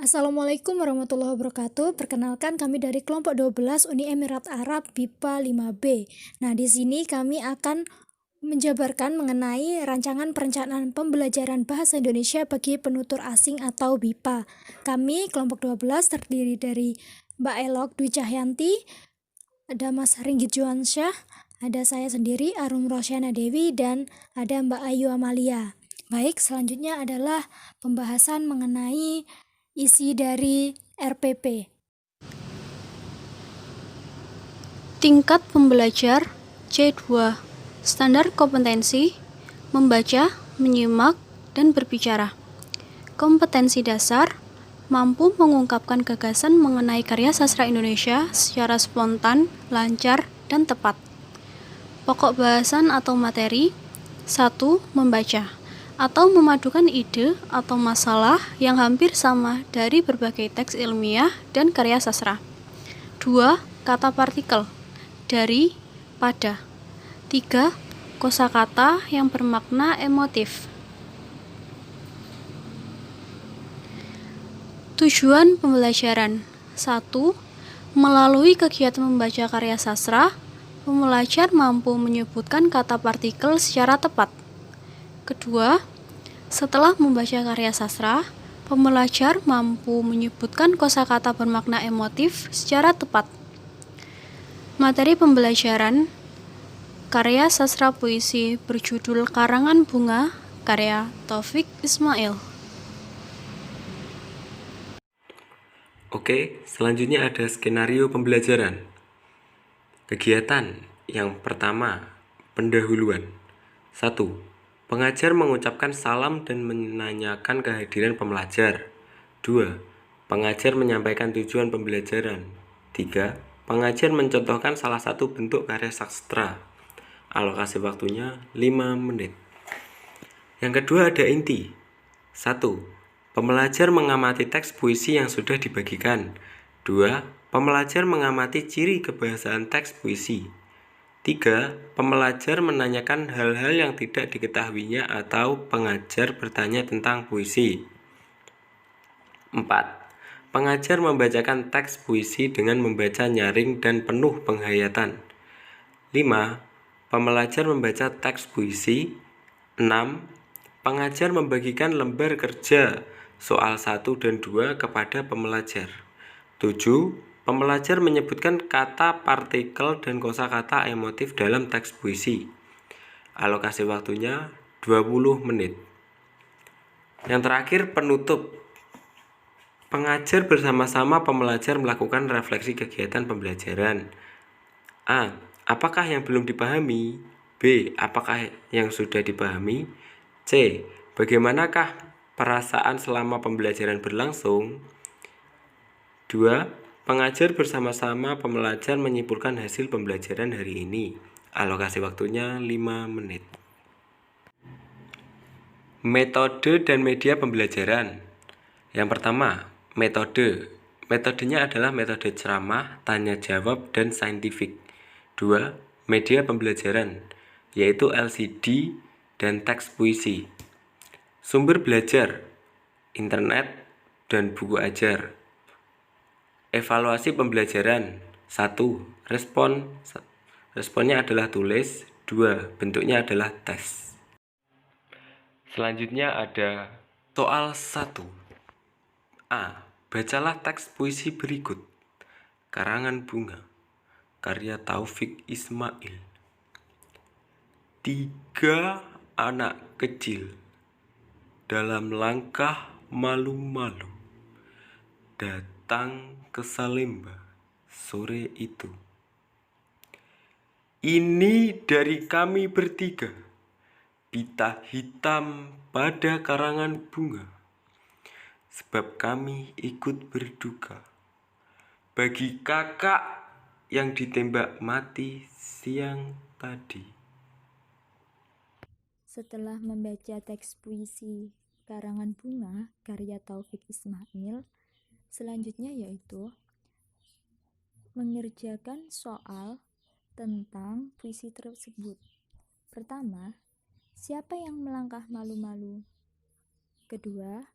Assalamualaikum warahmatullahi wabarakatuh. Perkenalkan kami dari kelompok 12 Uni Emirat Arab BIPA 5B. Nah, di sini kami akan menjabarkan mengenai rancangan perencanaan pembelajaran bahasa Indonesia bagi penutur asing atau BIPA. Kami kelompok 12 terdiri dari Mbak Elok Dwi Cahyanti, ada Mas Ringgit Juansyah, ada saya sendiri Arum Rosyana Dewi, dan ada Mbak Ayu Amalia. Baik, selanjutnya adalah pembahasan mengenai isi dari RPP. Tingkat pembelajar C2. Standar kompetensi membaca, menyimak, dan berbicara. Kompetensi dasar mampu mengungkapkan gagasan mengenai karya sastra Indonesia secara spontan, lancar, dan tepat. Pokok bahasan atau materi 1. Membaca atau memadukan ide atau masalah yang hampir sama dari berbagai teks ilmiah dan karya sastra. 2. Kata partikel dari, pada. 3. Kosakata yang bermakna emotif. Tujuan pembelajaran 1. Melalui kegiatan membaca karya sastra, pembelajar mampu menyebutkan kata partikel secara tepat. Kedua, setelah membaca karya sastra, pembelajar mampu menyebutkan kosakata bermakna emotif secara tepat. Materi pembelajaran karya sastra puisi berjudul Karangan Bunga, karya Taufik Ismail. Oke, selanjutnya ada skenario pembelajaran. Kegiatan yang pertama, pendahuluan. 1. Pengajar mengucapkan salam dan menanyakan kehadiran pembelajar. 2. Pengajar menyampaikan tujuan pembelajaran. 3. Pengajar mencontohkan salah satu bentuk karya sastra. Alokasi waktunya 5 menit. Yang kedua ada inti. 1. Pembelajar mengamati teks puisi yang sudah dibagikan. 2. Pembelajar mengamati ciri kebahasaan teks puisi. 3. Pembelajar menanyakan hal-hal yang tidak diketahuinya atau pengajar bertanya tentang puisi. 4. Pengajar membacakan teks puisi dengan membaca nyaring dan penuh penghayatan. 5. Pembelajar membaca teks puisi. 6. Pengajar membagikan lembar kerja soal 1 dan 2 kepada pembelajar. 7. Pembelajar menyebutkan kata partikel dan kosakata emotif dalam teks puisi. Alokasi waktunya 20 menit. Yang terakhir penutup. Pengajar bersama-sama pembelajar melakukan refleksi kegiatan pembelajaran. A. Apakah yang belum dipahami? B. Apakah yang sudah dipahami? C. Bagaimanakah perasaan selama pembelajaran berlangsung? 2. Pengajar bersama-sama pembelajar menyimpulkan hasil pembelajaran hari ini. Alokasi waktunya 5 menit. Metode dan media pembelajaran. Yang pertama, metode. Metodenya adalah metode ceramah, tanya jawab, dan saintifik. 2. Media pembelajaran, yaitu LCD dan teks puisi. Sumber belajar, internet, dan buku ajar. Evaluasi pembelajaran. 1. Responnya adalah tulis. 2. Bentuknya adalah tes. Selanjutnya ada soal 1. A. Bacalah teks puisi berikut. Karangan Bunga, karya Taufik Ismail. 3 anak kecil dalam langkah malu-malu datang ke Salemba sore itu. Ini dari kami bertiga, pita hitam pada karangan bunga, sebab kami ikut berduka bagi kakak yang ditembak mati siang tadi. Setelah membaca teks puisi Karangan Bunga karya Taufik Ismail, selanjutnya yaitu mengerjakan soal tentang puisi tersebut. Pertama, siapa yang melangkah malu-malu? Kedua,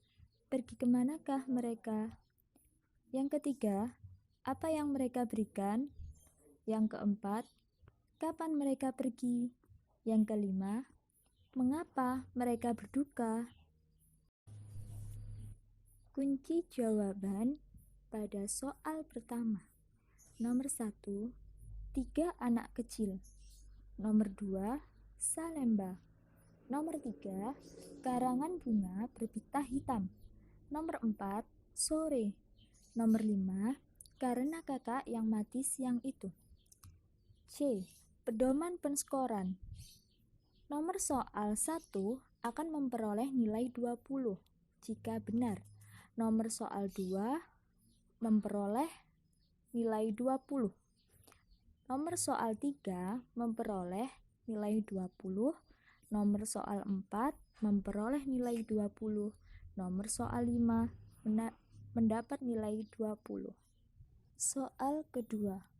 Pergi kemanakah mereka? Yang ketiga, apa yang mereka berikan? Yang keempat, kapan mereka pergi? Yang kelima, mengapa mereka berduka? Kunci jawaban pada soal pertama. Nomor 1, 3 anak kecil. Nomor 2, Salemba. Nomor 3, karangan bunga berpita hitam. Nomor 4, sore. Nomor 5, karena kakak yang mati siang itu. C. Pedoman penskoran. Nomor soal 1 akan memperoleh nilai 20 jika benar. Nomor soal 2 memperoleh nilai 20. Nomor soal 3 memperoleh nilai 20. Nomor soal 4 memperoleh nilai 20. Nomor soal 5 mendapat nilai 20. Soal kedua.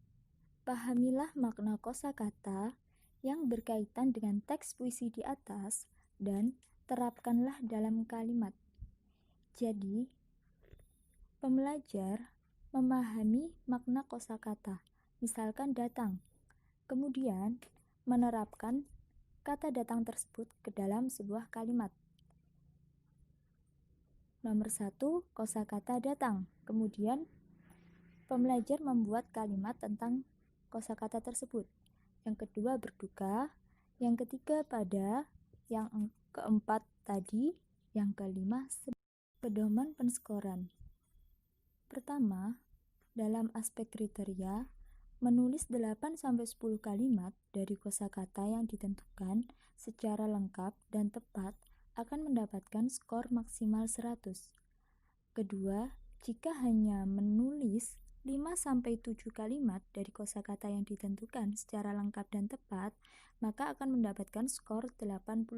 Pahamilah makna kosakata yang berkaitan dengan teks puisi di atas dan terapkanlah dalam kalimat. Jadi, pembelajar memahami makna kosakata, misalkan datang, kemudian menerapkan kata datang tersebut ke dalam sebuah kalimat. Nomor 1, kosakata datang. Kemudian pembelajar membuat kalimat tentang kosakata tersebut. Yang kedua, berduka. Yang ketiga, pada. Yang keempat, tadi. Yang kelima, pedoman penskoran. Pertama, dalam aspek kriteria, menulis 8-10 kalimat dari kosakata yang ditentukan secara lengkap dan tepat akan mendapatkan skor maksimal 100. Kedua, jika hanya menulis 5-7 kalimat dari kosakata yang ditentukan secara lengkap dan tepat, maka akan mendapatkan skor 85.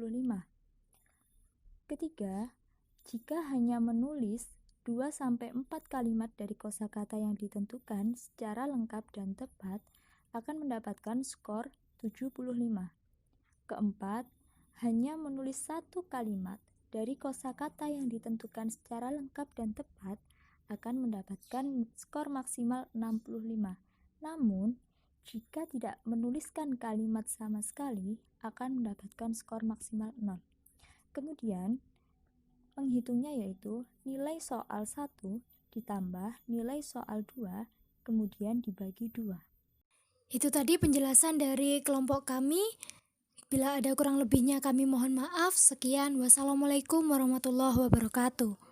Ketiga, jika hanya menulis 2-4 kalimat dari kosakata yang ditentukan secara lengkap dan tepat, akan mendapatkan skor 75. Keempat, hanya menulis 1 kalimat dari kosakata yang ditentukan secara lengkap dan tepat akan mendapatkan skor maksimal 65. Namun, jika tidak menuliskan kalimat sama sekali, akan mendapatkan skor maksimal 0. Kemudian, penghitungnya yaitu nilai soal 1 ditambah nilai soal 2, kemudian dibagi 2. Itu tadi penjelasan dari kelompok kami. Bila ada kurang lebihnya kami mohon maaf. Sekian, wassalamualaikum warahmatullahi wabarakatuh.